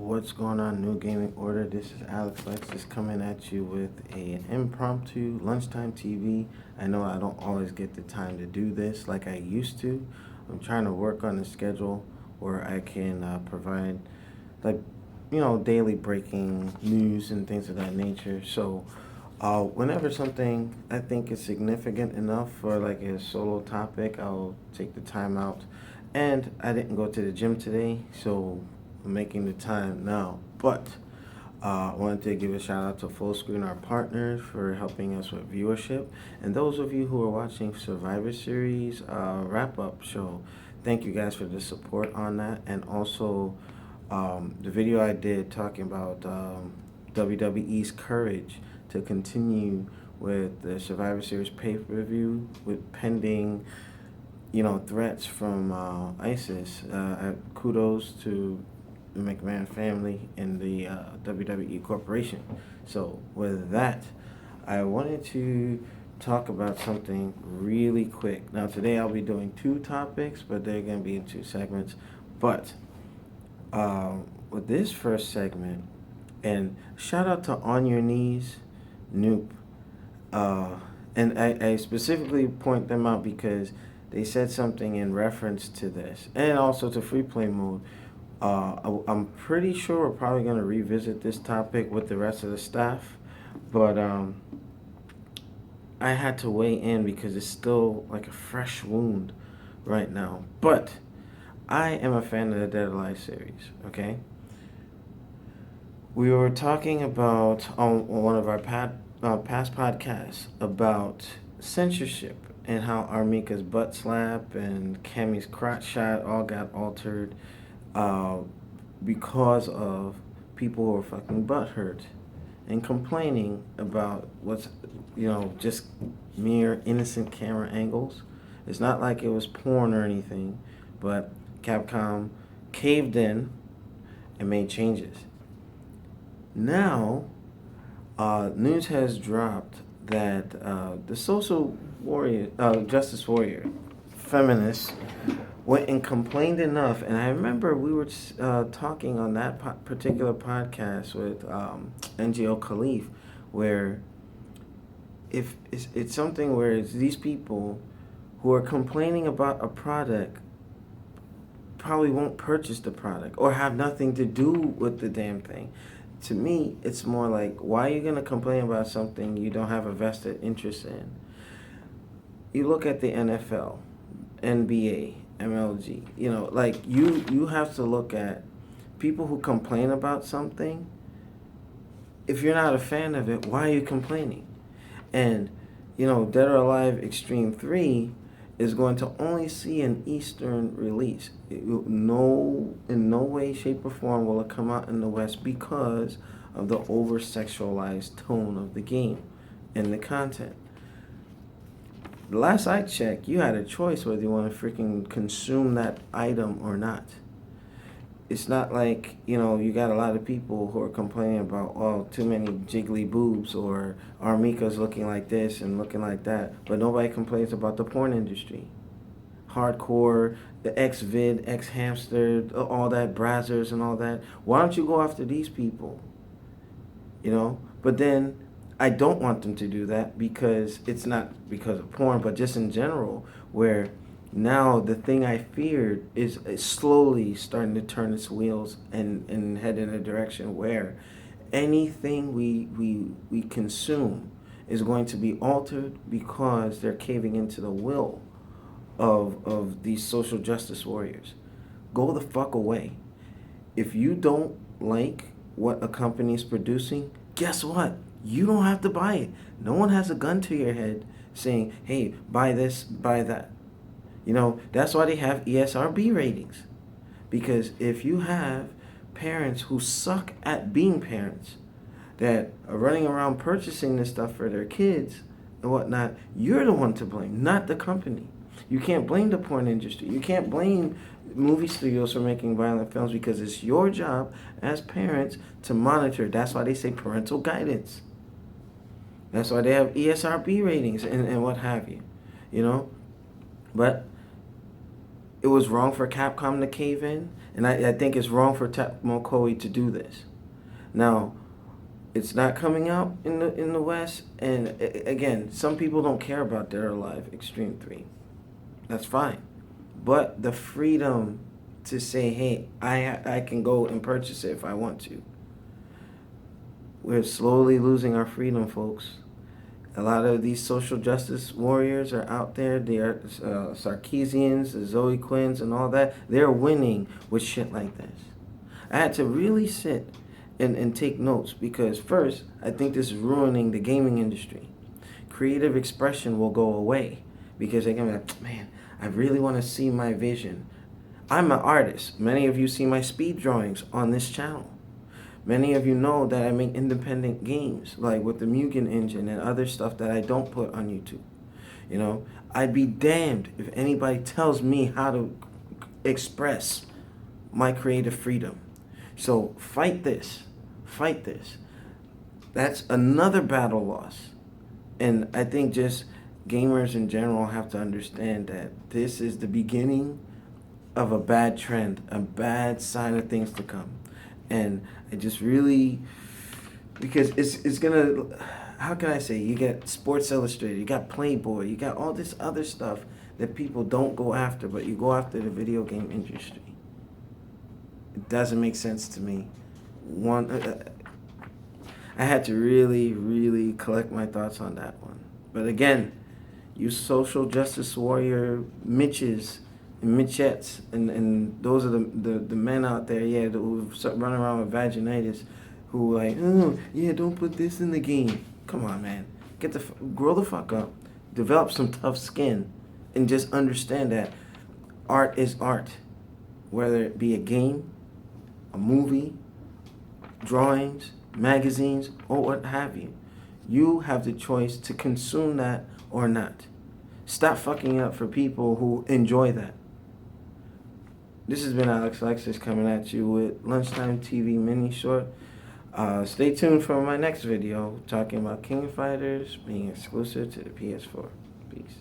What's going on, New Gaming Order? This is Alex Lexus coming at you with an impromptu lunchtime TV. I know I don't always get the time to do this like I used to. I'm trying to work on a schedule where I can provide, like, daily breaking news and things of that nature. So, whenever something I think is significant enough for like a solo topic, I'll take the time out. And I didn't go to the gym today, so I'm making the time now. But I wanted to give a shout out to Fullscreen, our partners, for helping us with viewership. And those of you who are watching Survivor Series wrap up show, thank you guys for the support on that. And also the video I did talking about WWE's courage to continue with the Survivor Series pay-per-view with pending threats from ISIS. Kudos to the McMahon family and the WWE Corporation. So with that, I wanted to talk about something really quick. Now today I'll be doing two topics, but they're going to be in two segments. But with this first segment, and shout out to On Your Knees, Noop. And I specifically point them out because they said something in reference to this, and also to free play mode. I'm pretty sure we're probably going to revisit this topic with the rest of the staff, but I had to weigh in because it's still like a fresh wound right now. But I am a fan of the Dead or Alive series, okay? We were talking about on one of our past podcasts about censorship and how Armika's butt slap and Cammy's crotch shot all got altered because of people who are fucking butthurt and complaining about what's, just mere innocent camera angles. It's not like it was porn or anything, but Capcom caved in and made changes. Now, news has dropped that the social warrior, justice warrior, feminists, went and complained enough. And I remember we were talking on that particular podcast with NGO Khalif, where if it's something where it's these people who are complaining about a product probably won't purchase the product or have nothing to do with the damn thing. To me, it's more like, why are you going to complain about something you don't have a vested interest in? You look at the NFL, NBA, MLG, you have to look at people who complain about something. If you're not a fan of it, why are you complaining? And, Dead or Alive Xtreme 3 is going to only see an Eastern release. In no way, shape, or form will it come out in the West because of the over-sexualized tone of the game and the content. The last I checked, you had a choice whether you want to freaking consume that item or not. It's not like, you got a lot of people who are complaining about, too many jiggly boobs or Armika's looking like this and looking like that. But nobody complains about the porn industry. Hardcore, the X-Vid, X-Hamster, all that, Brazzers and all that. Why don't you go after these people? But then I don't want them to do that because it's not because of porn, but just in general, where now the thing I feared is slowly starting to turn its wheels and head in a direction where anything we consume is going to be altered because they're caving into the will of these social justice warriors. Go the fuck away. If you don't like what a company is producing, guess what? You don't have to buy it. No one has a gun to your head saying, hey, buy this, buy that. That's why they have ESRB ratings. Because if you have parents who suck at being parents that are running around purchasing this stuff for their kids and whatnot, you're the one to blame, not the company. You can't blame the porn industry. You can't blame movie studios for making violent films because it's your job as parents to monitor. That's why they say parental guidance. That's why they have ESRB ratings and what have you. But it was wrong for Capcom to cave in, and I think it's wrong for Tecmo Koei to do this. Now, it's not coming out in the West, and again, some people don't care about Dead or Alive Extreme 3. That's fine. But the freedom to say, hey, I can go and purchase it if I want to. We're slowly losing our freedom, folks. A lot of these social justice warriors are out there. They are Sarkeesians, the Zoe Quinns, and all that. They're winning with shit like this. I had to really sit and take notes because, first, I think this is ruining the gaming industry. Creative expression will go away because they're going to be like, man, I really want to see my vision. I'm an artist. Many of you see my speed drawings on this channel. Many of you know that I make independent games, like with the Mugen engine and other stuff that I don't put on YouTube. You know, I'd be damned if anybody tells me how to express my creative freedom. So fight this. Fight this. That's another battle lost. And I think just gamers in general have to understand that this is the beginning of a bad trend, a bad sign of things to come. And I just really, because it's gonna, how can I say, you get Sports Illustrated, you got Playboy, you got all this other stuff that people don't go after, but you go after the video game industry. It doesn't make sense to me. I had to really collect my thoughts on that one. But again, you social justice warrior Mitches and Mitchettes, and those are the men out there, yeah, who run around with vaginitis, who like, oh, yeah, don't put this in the game. Come on, man. Grow the fuck up. Develop some tough skin. And just understand that art is art. Whether it be a game, a movie, drawings, magazines, or what have you. You have the choice to consume that or not. Stop fucking up for people who enjoy that. This has been Alex Lexus coming at you with Lunchtime TV Mini Short. Stay tuned for my next video talking about King of Fighters being exclusive to the PS4. Peace.